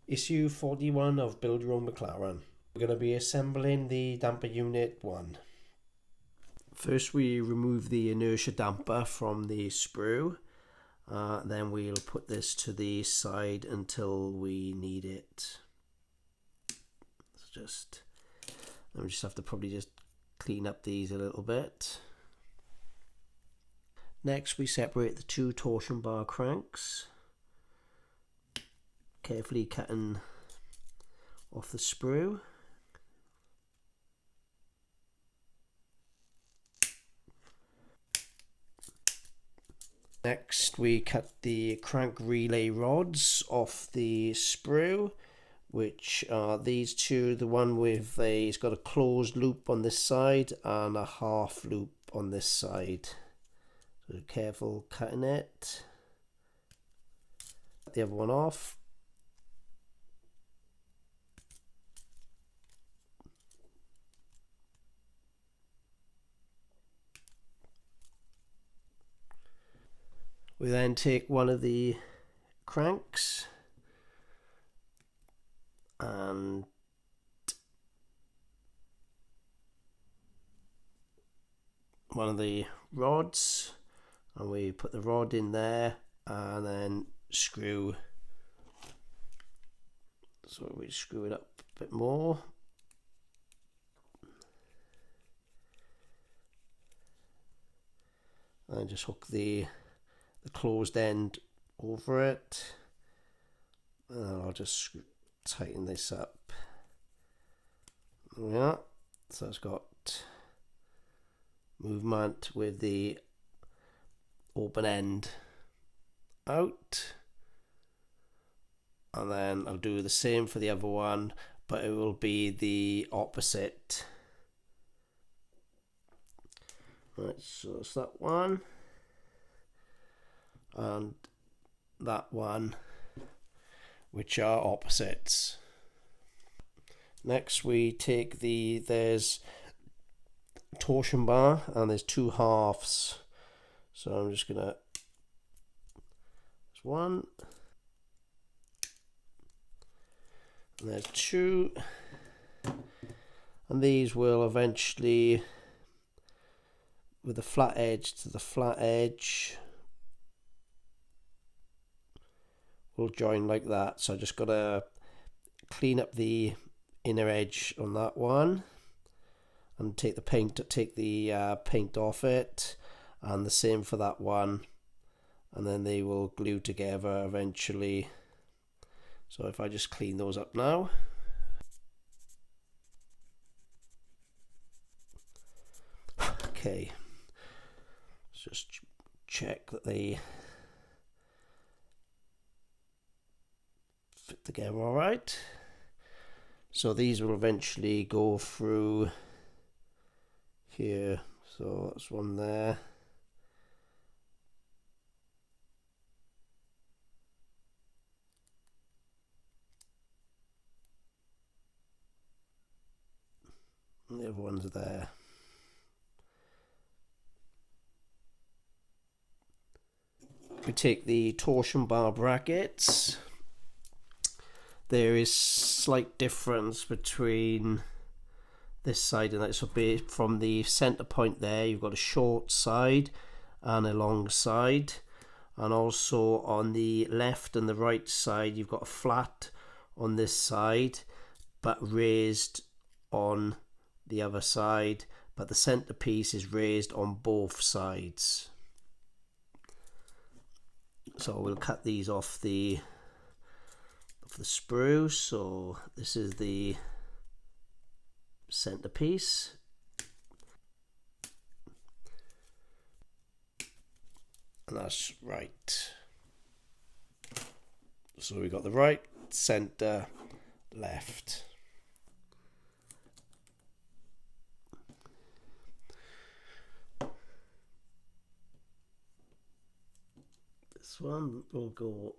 Issue 41 of Build Your Own McLaren. We're going to be assembling the damper unit 1. First we remove the inertia damper from the sprue. Then we'll put this to the side until we need it. We just have to probably just clean up these a little bit. Next we separate the two torsion bar cranks, carefully cutting off the sprue. Next we cut the crank relay rods off the sprue, which are these two. The one with it's got a closed loop on this side and a half loop on this side. So careful cutting it. Cut the other one off. We then take one of the cranks and one of the rods, and we put the rod in there and then screw. So we screw it up a bit more. And just hook the closed end over it, and I'll just tighten this up. Yeah, so it's got movement with the open end out, and then I'll do the same for the other one, but it will be the opposite. Right, so it's that one and that one, which are opposites. Next we take there's torsion bar and there's two halves, so I'm just gonna, there's one and there's two, and these will eventually, with the flat edge to the flat edge, will join like that. So I just gotta clean up the inner edge on that one and take the paint off it, and the same for that one, and then they will glue together eventually. So if I just clean those up now. Okay, let's just check that they fit together all right. So these will eventually go through here, so that's one there. And the other ones are there. We take the torsion bar brackets. There is slight difference between this side and that. So from the center point there, you've got a short side and a long side, and also on the left and the right side you've got a flat on this side but raised on the other side, but the centerpiece is raised on both sides. So we'll cut these off the sprue. So this is the centerpiece, and that's right. So we got the right, center, left. This one will go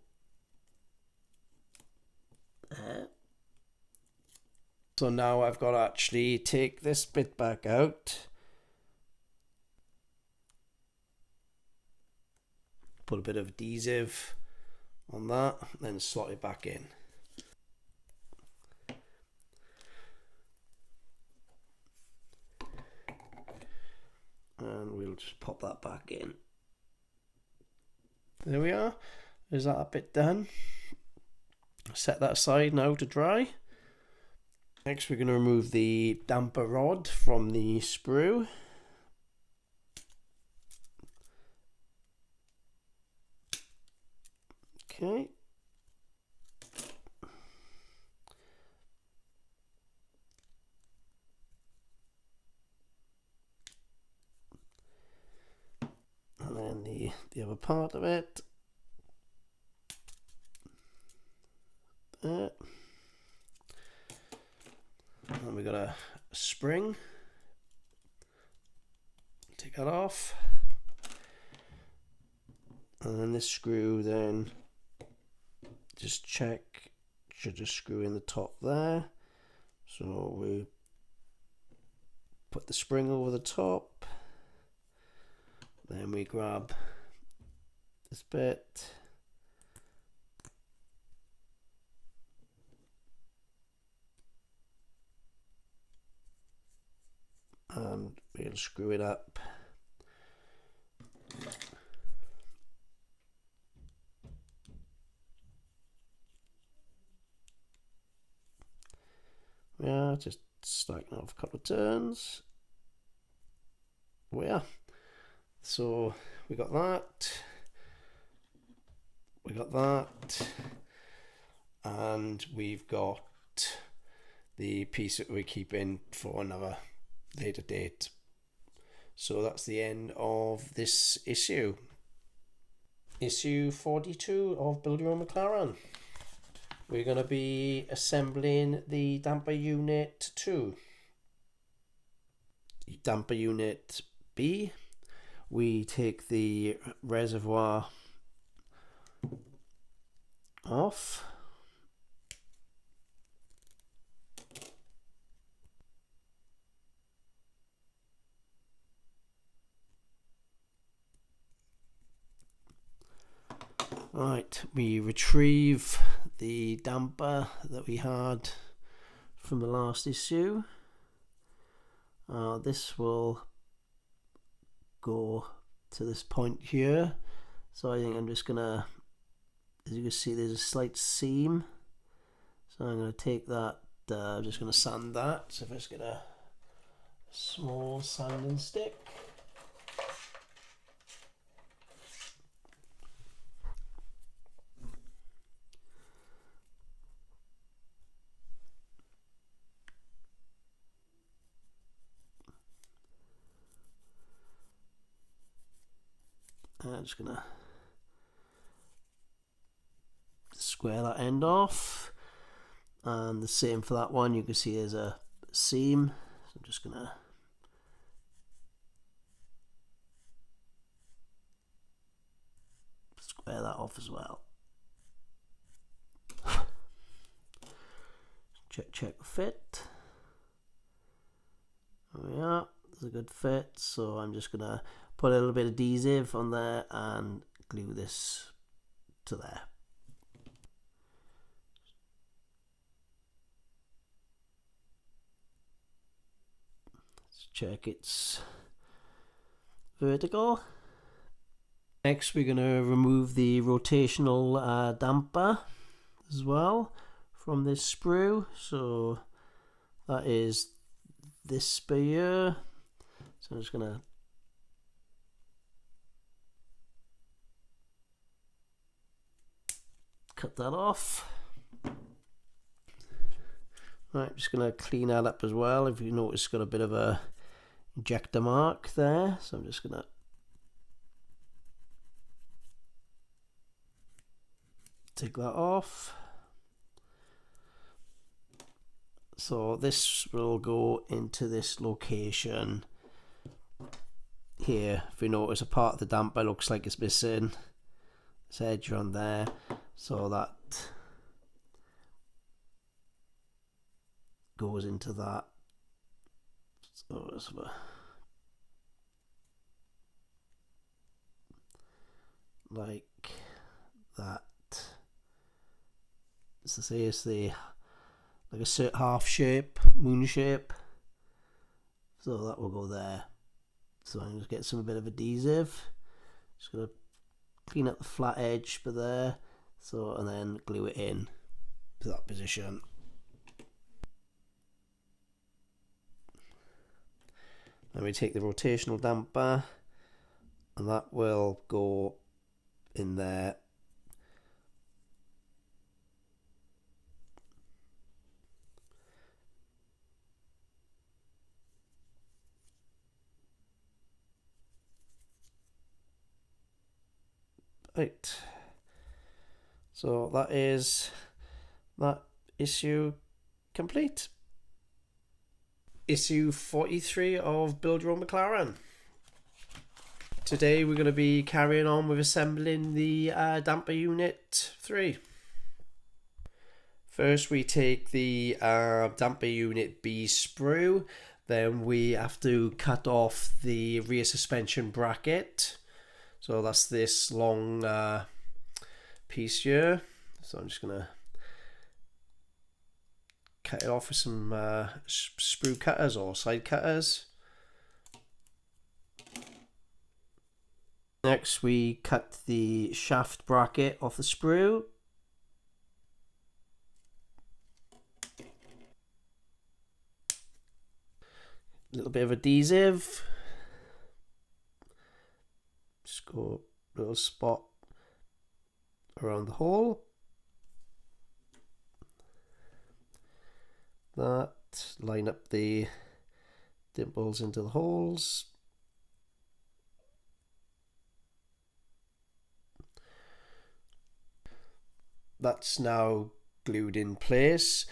there. So now I've got to actually take this bit back out, put a bit of adhesive on that, then slot it back in. just pop that back in. There we are. Is that a bit done? Set that aside now to dry. Next we're going to remove the damper rod from the sprue. Okay. And then the other part of it. There. And we got a spring. Take that off. And then this screw then just check, should just screw in the top there. So we put the spring over the top. Then we grab this bit. And we'll screw it up. Yeah, just stacking off a couple of turns. Yeah. So we got that. We got that. And we've got the piece that we're keeping for another later date. So that's the end of this issue. Issue 42 of Build Your Own McLaren. We're going to be assembling the damper unit 2. Damper unit B. We take the reservoir off. Right, we retrieve the damper that we had from the last issue. This will go to this point here. So I think I'm just gonna, as you can see, there's a slight seam. So I'm gonna take that, I'm just gonna sand that. So if I just get a small sanding stick. I'm just gonna square that end off, and the same for that one. You can see there's a seam, so I'm just gonna square that off as well. Check the fit. There we are. There's a good fit. So I'm just gonna put a little bit of adhesive on there and glue this to there. Let's check it's vertical. Next we're going to remove the rotational damper as well from this sprue. So that is this sphere. So I'm just going to cut that off. Right, I'm just going to clean that up as well. If you notice, it's got a bit of a ejector mark there, so I'm just going to take that off. So this will go into this location here. If you notice, a part of the damper looks like it's missing. This edge on there, so that goes into that. So it's like that. It's to say it's the like a half shape, moon shape. So that will go there. So I'm just getting some bit of adhesive. Just gonna clean up the flat edge but there. So, and then glue it in to that position. Then we take the rotational damper and that will go in there. Right, so that is that issue complete. Issue 43 of Build Your Own McLaren. Today we're going to be carrying on with assembling the damper unit 3. First we take the damper unit B sprue, then we have to cut off the rear suspension bracket. So that's this long piece here. So I'm just going to cut it off with some sprue cutters or side cutters. Next we cut the shaft bracket off the sprue. A little bit of adhesive. Just go a little spot around the hole. That, line up the dimples into the holes. That's now glued in place.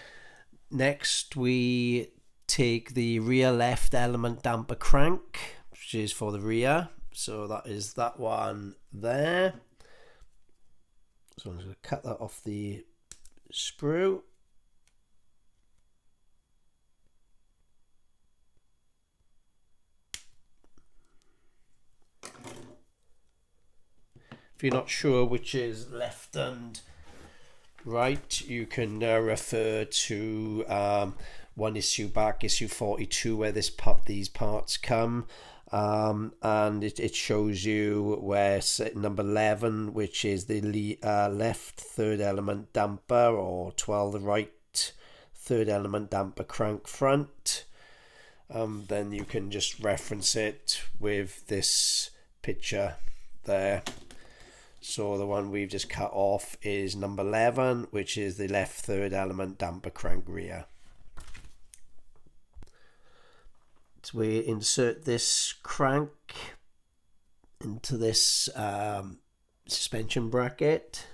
Next we take the rear left element damper crank, which is for the rear. So that is that one there. So I'm just going to cut that off the sprue. If you're not sure which is left and right, you can refer to one issue back, issue 42, where these parts come, and it shows you where number 11, which is the left third element damper, or 12 the right third element damper crank front. Then you can just reference it with this picture there. So the one we've just cut off is number 11, which is the left third element damper crank rear. So we insert this crank into this suspension bracket.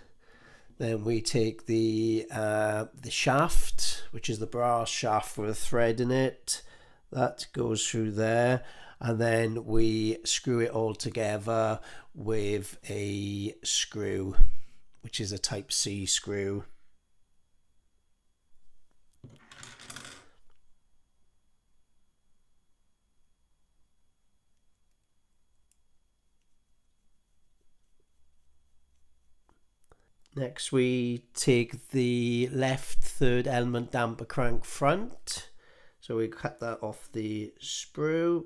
Then we take the shaft, which is the brass shaft with a thread in it. That goes through there. And then we screw it all together with a screw, which is a type C screw. Next we take the left third element damper crank front. So we cut that off the sprue.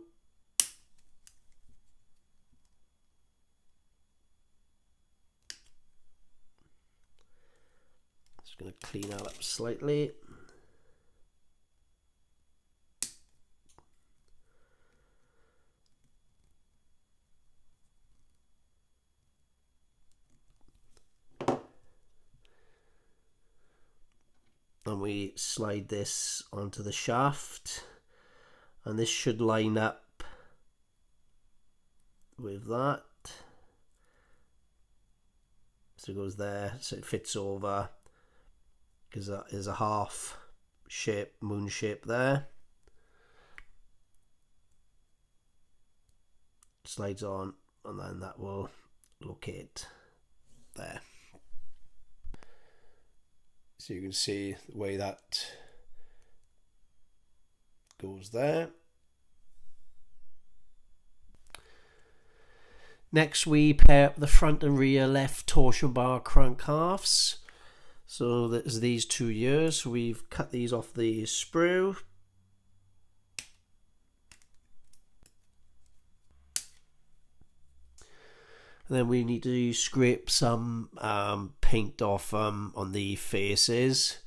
Going to clean that up slightly. And we slide this onto the shaft, and this should line up with that. So it goes there, so it fits over, because that is a half shape, moon shape there. Slides on, and then that will locate there. So you can see the way that goes there. Next we pair up the front and rear left torsion bar crank halves. So there's these two here, so we've cut these off the sprue. And then we need to scrape some paint off on the faces.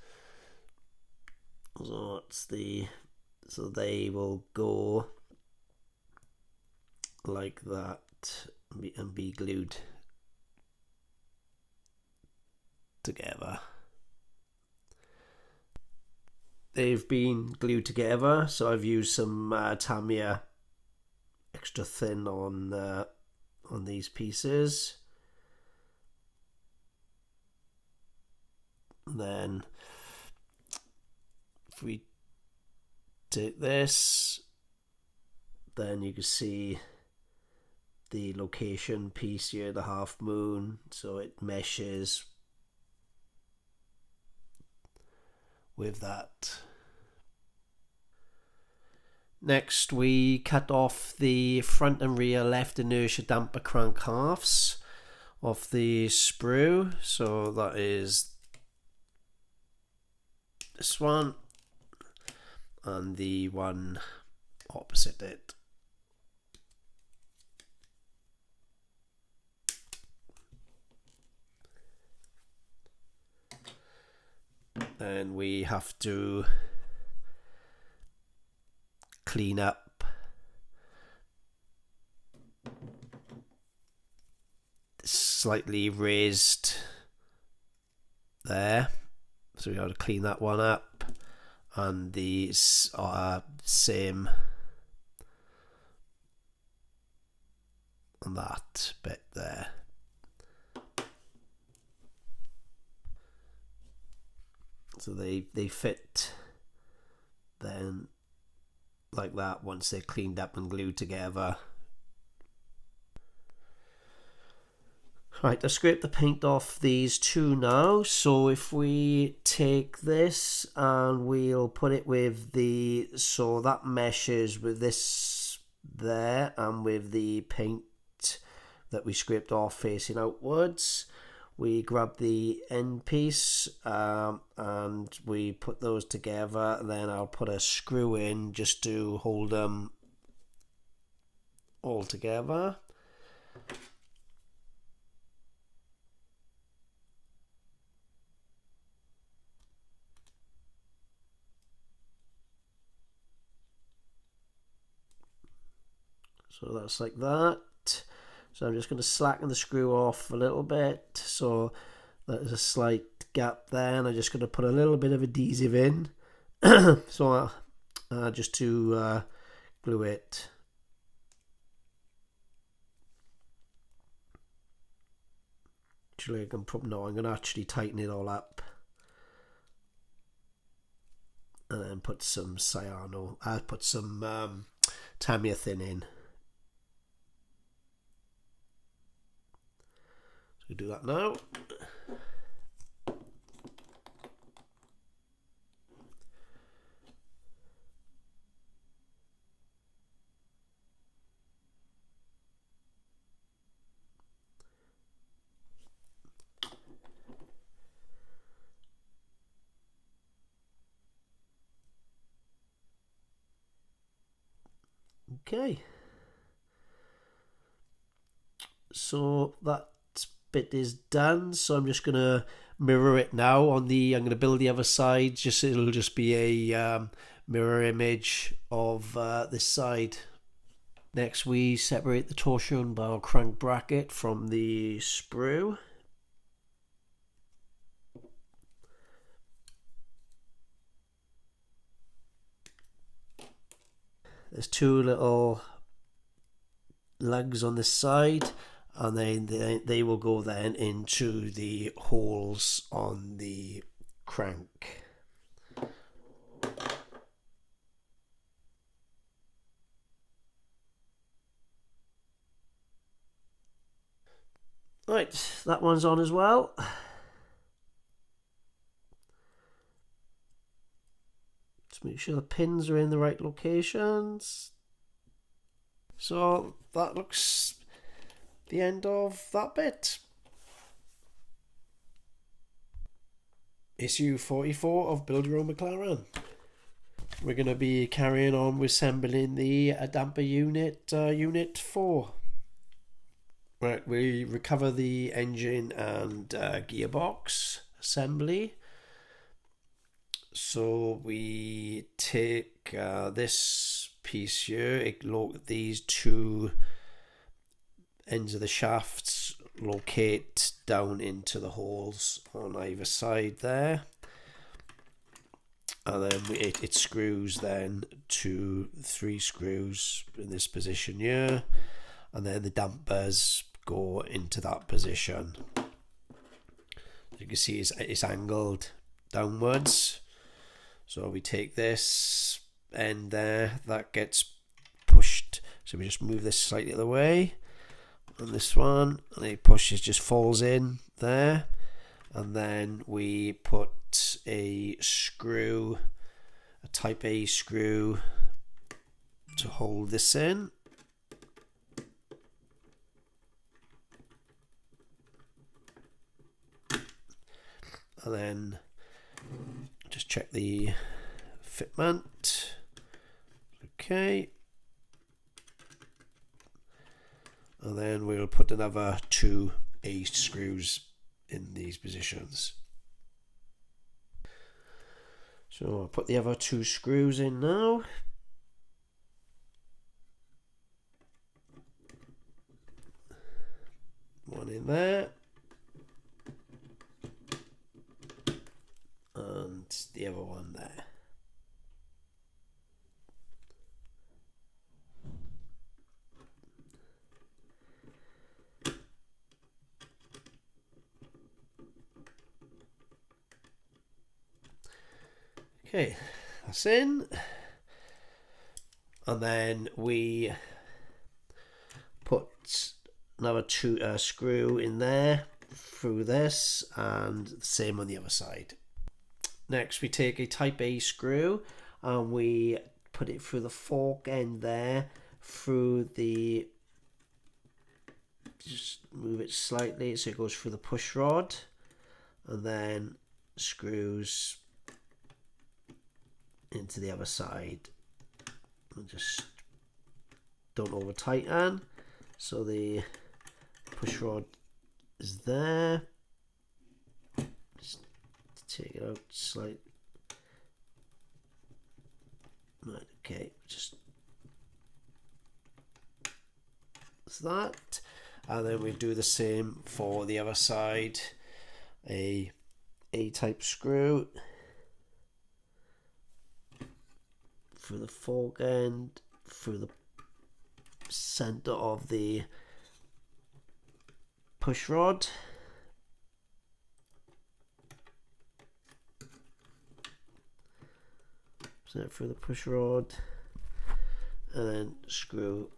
So they will go like that and be glued together. They've been glued together, so I've used some Tamiya extra thin on these pieces. And then if we take this, then you can see the location piece here, the half moon, so it meshes with that. Next, we cut off the front and rear left inertia damper crank halves off the sprue. So that is this one and the one opposite it. Then we have to clean up slightly raised there, so we got to clean that one up, and the same on that bit there. So they fit then like that once they're cleaned up and glued together. Right, let's scrape the paint off these two now. So if we take this and we'll put it with so that meshes with this there and with the paint that we scraped off facing outwards. We grab the end piece and we put those together. Then I'll put a screw in just to hold them all together. So that's like that. So I'm just going to slacken the screw off a little bit, so there's a slight gap there, and I'm just going to put a little bit of adhesive in, so just to glue it. Actually, I'm going to actually tighten it all up, and then put some cyano. I'll put some Tamiya thin in. We do that now. Okay. So that bit is done, so I'm just gonna mirror it now on I'm gonna build the other side, it'll just be a mirror image of this side. Next we separate the torsion bar crank bracket from the sprue. There's two little lugs on this side, and then they will go then into the holes on the crank. Right, that one's on as well. Just make sure the pins are in the right locations. So that looks the end of that bit. Issue 44 of Build Your Own McLaren. We're going to be carrying on with assembling the damper unit, unit 4. Right, we recover the engine and gearbox assembly. So we take this piece here, these two ends of the shafts locate down into the holes on either side there, and then it screws then to 3 screws in this position here, and then the dampers go into that position. You can see it's angled downwards. So we take this end there, that gets pushed, so we just move this slightly the way, and this one, and it pushes, just falls in there, and then we put a screw, a type A screw, to hold this in. And then just check the fitment. Okay. And then we'll put another 2 A screws in these positions. So I'll put the other 2 screws in now. One in there. And the other one there. Okay, that's in. And then we put another 2 screw in there through this, and the same on the other side. Next we take a type A screw and we put it through the fork end there, through the, just move it slightly so it goes through the push rod, and then screws into the other side, and just don't over tighten, so the push rod is there. Just take it out slightly. Right, okay, just that, and then we do the same for the other side. A type screw through the fork end, through the center of the push rod, so through the push rod, and then screw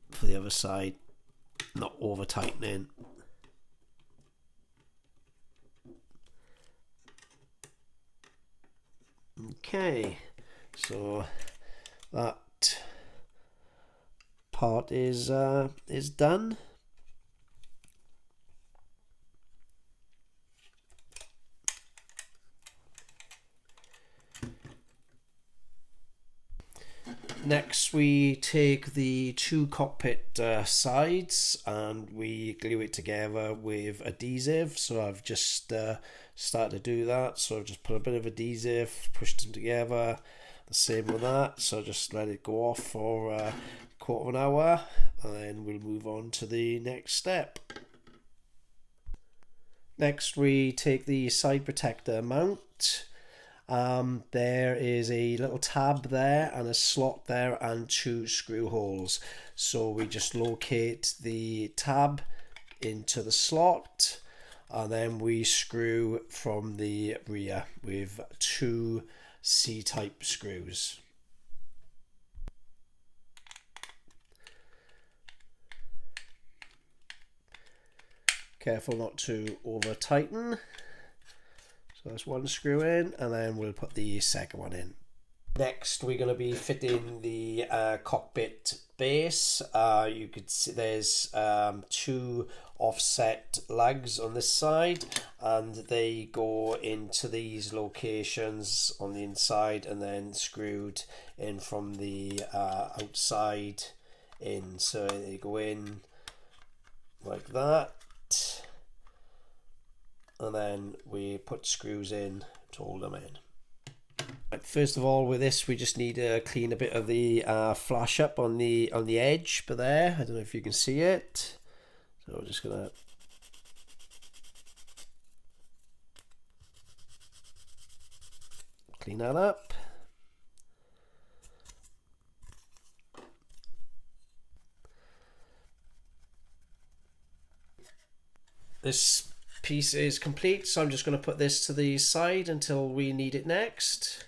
for the other side, not over tightening. Okay, so that part is done. Next we take the 2 cockpit sides and we glue it together with adhesive. So I've just started to do that, so I've just put a bit of adhesive, pushed them together, the same with that, so just let it go off for a quarter of an hour and then we'll move on to the next step. Next we take the side protector mount. There is a little tab there and a slot there and 2 screw holes, so we just locate the tab into the slot and then we screw from the rear with 2 C-type screws. Careful not to over tighten. So that's 1 screw in, and then we'll put the second one in. Next we're going to be fitting the cockpit base. You could see there's 2 offset lugs on this side, and they go into these locations on the inside and then screwed in from the outside in. So they go in like that, and then we put screws in to hold them in. Right, first of all, with this we just need to clean a bit of the flash up on the edge, but there, I don't know if you can see it, so we're just gonna clean that up. This piece is complete, so I'm just going to put this to the side until we need it next.